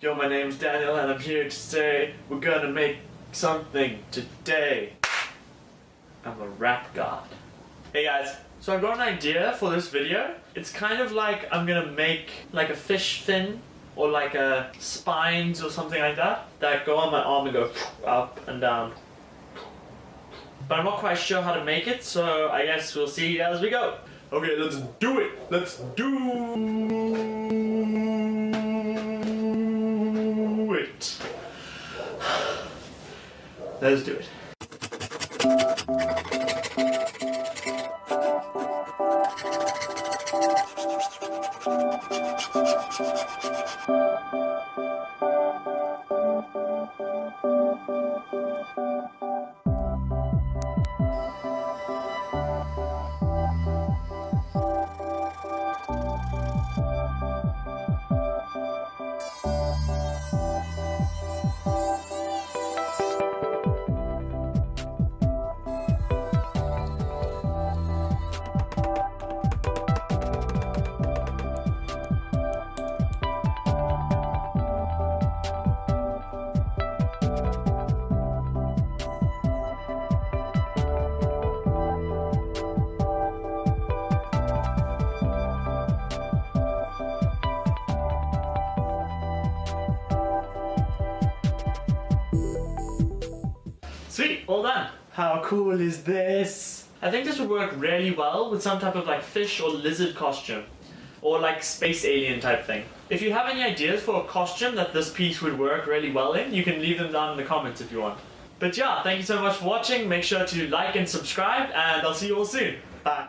Yo, my name's Daniel and I'm here to say we're gonna make something today. I'm a rap god. Hey guys, so I've got an idea for this video. It's kind of like I'm gonna make like a fish fin or like a spines or something like that go on my arm and go up and down. But I'm not quite sure how to make it, so I guess we'll see as we go. Okay, let's do it. Let's do it. Let's do it. Sweet, all done. How cool is this? I think this would work really well with some type of like fish or lizard costume. Or like space alien type thing. If you have any ideas for a costume that this piece would work really well in, you can leave them down in the comments if you want. But yeah, thank you so much for watching. Make sure to like and subscribe, and I'll see you all soon. Bye.